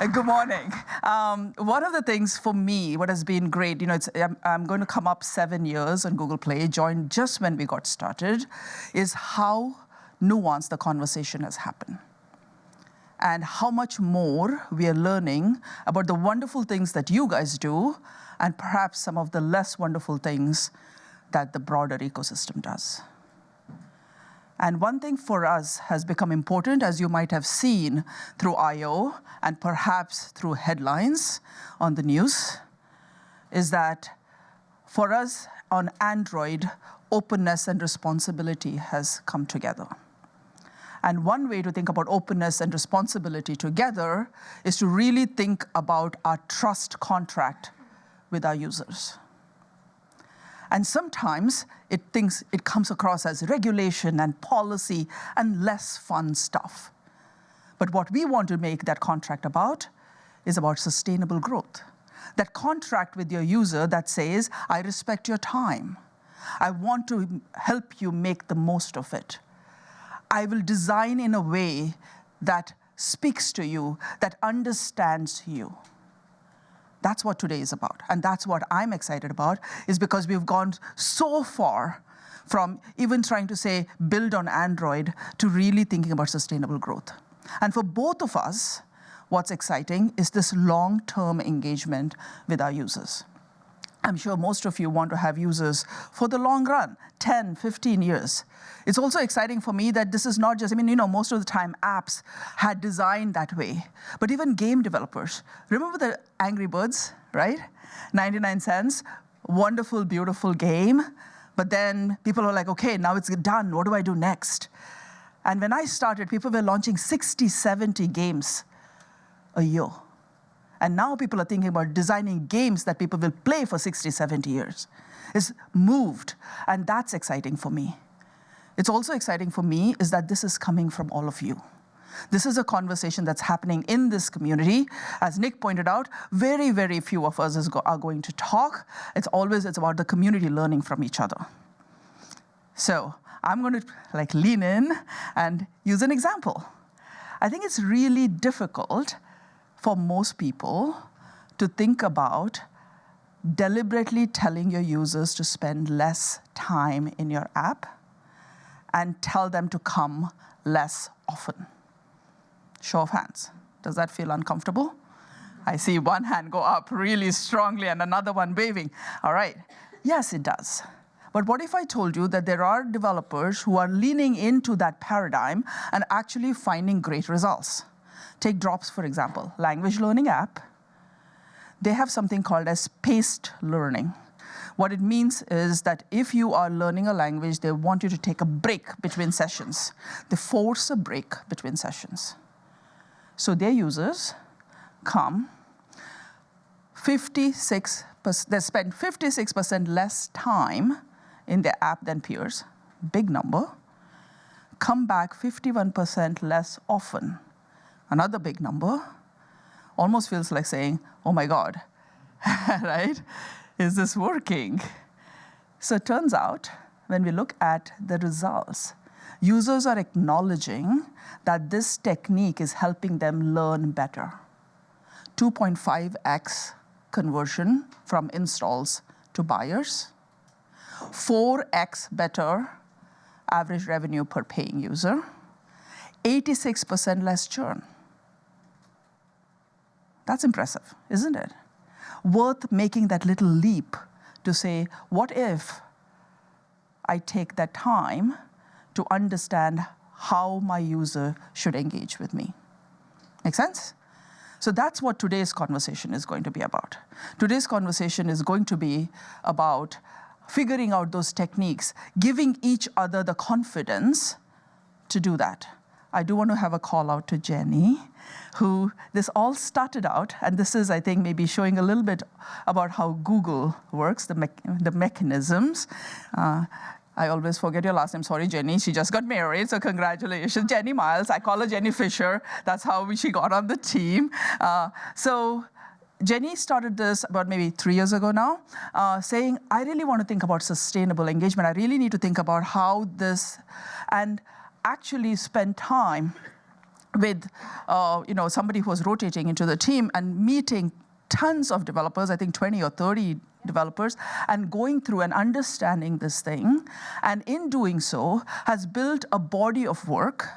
Good morning. One of the things for me, what has been great, I'm going to come up 7 years on Google Play, joined just when we got started, is how nuanced the conversation has happened. And how much more we are learning about the wonderful things that you guys do, and perhaps some of the less wonderful things that the broader ecosystem does. And one thing for us has become important, as you might have seen through I/O and perhaps through headlines on the news, is that for us on Android, openness and responsibility has come together. And one way to think about openness and responsibility together is to really think about our trust contract with our users. And sometimes it comes across as regulation and policy and less fun stuff. But what we want to make that contract about is about sustainable growth. That contract with your user that says, I respect your time. I want to help you make the most of it. I will design in a way that speaks to you, that understands you. That's what today is about. And that's what I'm excited about, is because we've gone so far from even trying to say build on Android to really thinking about sustainable growth. And for both of us, what's exciting is this long-term engagement with our users. I'm sure most of you want to have users for the long run, 10, 15 years. It's also exciting for me that this is not just, most of the time apps had designed that way, but even game developers. Remember the Angry Birds, right? 99 cents, wonderful, beautiful game. But then people are like, okay, now it's done. What do I do next? And when I started, people were launching 60, 70 games a year. And now people are thinking about designing games that people will play for 60, 70 years. It's moved, and that's exciting for me. It's also exciting for me is that this is coming from all of you. This is a conversation that's happening in this community. As Nick pointed out, very, very few of us are going to talk. It's about the community learning from each other. So I'm going to lean in and use an example. I think it's really difficult for most people to think about deliberately telling your users to spend less time in your app and tell them to come less often. Show of hands. Does that feel uncomfortable? I see one hand go up really strongly and another one waving. All right. Yes, it does. But what if I told you that there are developers who are leaning into that paradigm and actually finding great results? Take Drops, for example, language learning app. They have something called as paced learning. What it means is that if you are learning a language, they want you to take a break between sessions. They force a break between sessions. So their users come, they spend 56% less time in their app than peers, big number, come back 51% less often. Another big number, almost feels like saying, oh my God, right? Is this working? So it turns out, when we look at the results, users are acknowledging that this technique is helping them learn better. 2.5x conversion from installs to buyers, 4x better average revenue per paying user, 86% less churn. That's impressive, isn't it? Worth making that little leap to say, what if I take that time to understand how my user should engage with me? Make sense? So that's what today's conversation is going to be about. Today's conversation is going to be about figuring out those techniques, giving each other the confidence to do that. I do want to have a call out to Jeni, who this all started out, and this is, I think, maybe showing a little bit about how Google works, the mechanisms. I always forget your last name. Sorry, Jeni. She just got married, so congratulations. Jeni Miles. I call her Jenny Fisher. That's how she got on the team. So Jeni started this about maybe 3 years ago now, saying, I really want to think about sustainable engagement. I really need to think about how this, and actually spend time with somebody who was rotating into the team and meeting tons of developers, I think 20 or 30 developers, and going through and understanding this thing. And in doing so, has built a body of work,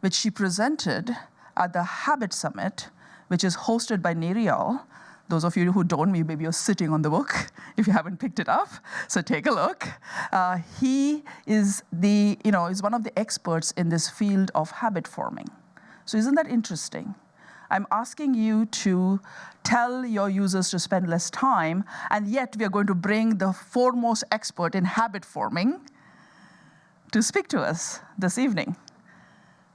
which she presented at the Habit Summit, which is hosted by Nerial. Those of you who don't, maybe you're sitting on the book if you haven't picked it up. So take a look. He is is one of the experts in this field of habit forming. So isn't that interesting? I'm asking you to tell your users to spend less time, and yet we are going to bring the foremost expert in habit forming to speak to us this evening.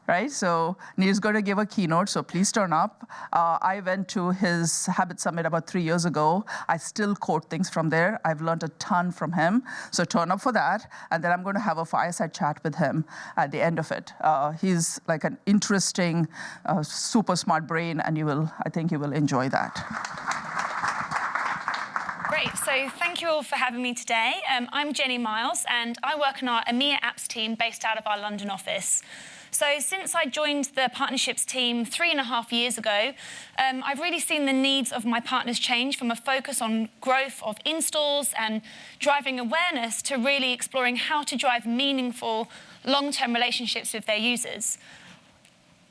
Right? So Neil's going to give a keynote, so please turn up. I went to his Habit Summit about 3 years ago. I still quote things from there. I've learned a ton from him, so turn up for that. And then I'm going to have a fireside chat with him at the end of it. He's like an interesting, super smart brain, and I think you will enjoy that. Great, so thank you all for having me today. I'm Jenny Miles, and I work on our EMEA apps team based out of our London office. So since I joined the partnerships team 3.5 years ago, I've really seen the needs of my partners change from a focus on growth of installs and driving awareness to really exploring how to drive meaningful long-term relationships with their users.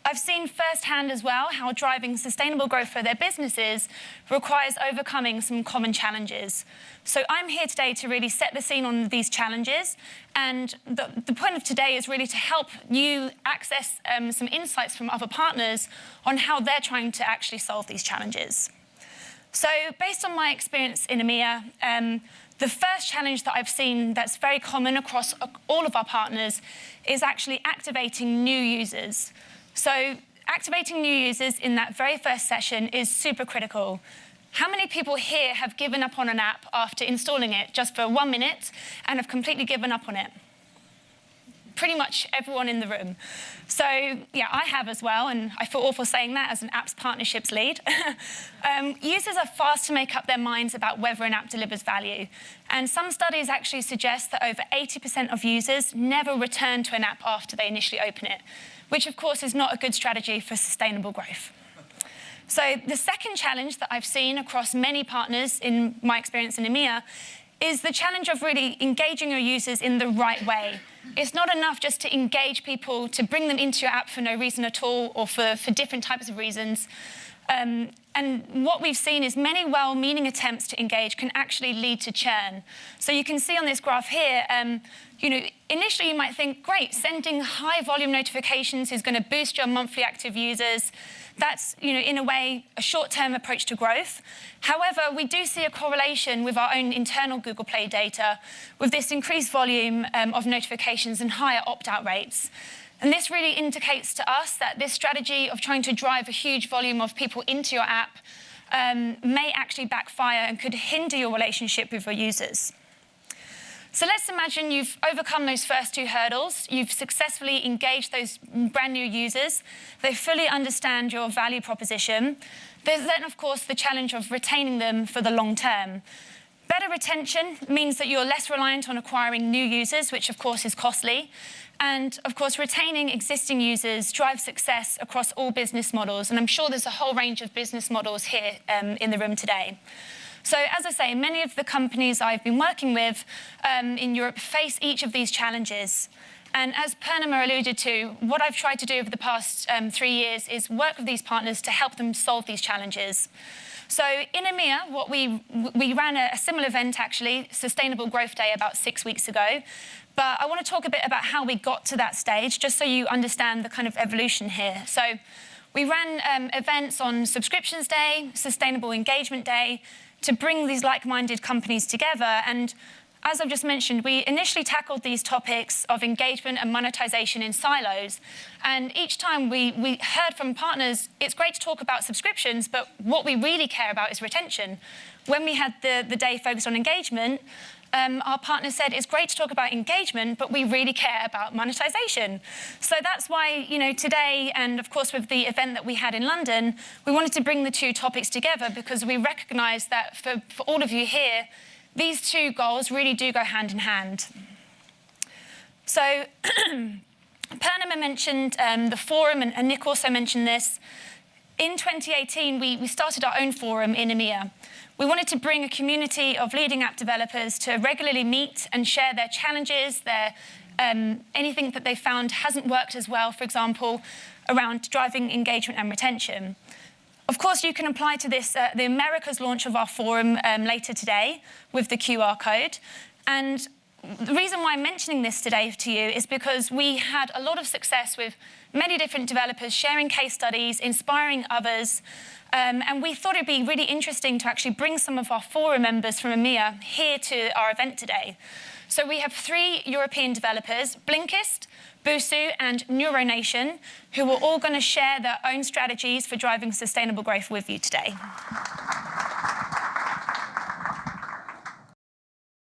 I've seen firsthand as well how driving sustainable growth for their businesses requires overcoming some common challenges. So I'm here today to really set the scene on these challenges, and the point of today is really to help you access some insights from other partners on how they're trying to actually solve these challenges. So based on my experience in EMEA, the first challenge that I've seen that's very common across all of our partners is actually activating new users. So activating new users in that very first session is super critical. How many people here have given up on an app after installing it just for 1 minute and have completely given up on it? Pretty much everyone in the room. So yeah, I have as well, and I feel awful saying that as an apps partnerships lead. Users are fast to make up their minds about whether an app delivers value. And some studies actually suggest that over 80% of users never return to an app after they initially open it, which of course is not a good strategy for sustainable growth. So the second challenge that I've seen across many partners in my experience in EMEA is the challenge of really engaging your users in the right way. It's not enough just to engage people, to bring them into your app for no reason at all or for different types of reasons. And what we've seen is many well-meaning attempts to engage can actually lead to churn. So you can see on this graph here, initially you might think, great, sending high-volume notifications is going to boost your monthly active users. That's, in a way, a short-term approach to growth. However, we do see a correlation with our own internal Google Play data with this increased volume of notifications and higher opt-out rates. And this really indicates to us that this strategy of trying to drive a huge volume of people into your app may actually backfire and could hinder your relationship with your users. So let's imagine you've overcome those first two hurdles. You've successfully engaged those brand new users. They fully understand your value proposition. There's then, of course, the challenge of retaining them for the long term. Better retention means that you're less reliant on acquiring new users, which of course is costly. And of course, retaining existing users drives success across all business models. And I'm sure there's a whole range of business models here in the room today. So as I say, many of the companies I've been working with in Europe face each of these challenges. And as Purnima alluded to, what I've tried to do over the past 3 years is work with these partners to help them solve these challenges. So in EMEA, we ran a similar event, actually, Sustainable Growth Day, about 6 weeks ago. But I want to talk a bit about how we got to that stage, just so you understand the kind of evolution here. So we ran events on Subscriptions Day, Sustainable Engagement Day, to bring these like-minded companies together. And as I've just mentioned, we initially tackled these topics of engagement and monetization in silos. And each time we heard from partners, it's great to talk about subscriptions, but what we really care about is retention. When we had the day focused on engagement, our partner said, it's great to talk about engagement, but we really care about monetization. So that's why, today, and of course with the event that we had in London, we wanted to bring the two topics together because we recognize that for all of you here, these two goals really do go hand in hand. So Purnima mentioned the forum, and Nick also mentioned this. In 2018, we started our own forum in EMEA. We wanted to bring a community of leading app developers to regularly meet and share their challenges, anything that they found hasn't worked as well, for example, around driving engagement and retention. Of course, you can apply to this, the Americas launch of our forum later today with the QR code. And the reason why I'm mentioning this today to you is because we had a lot of success with many different developers sharing case studies, inspiring others, and we thought it'd be really interesting to actually bring some of our forum members from EMEA here to our event today. So we have 3 European developers, Blinkist, Busuu and Neuronation, who are all going to share their own strategies for driving sustainable growth with you today.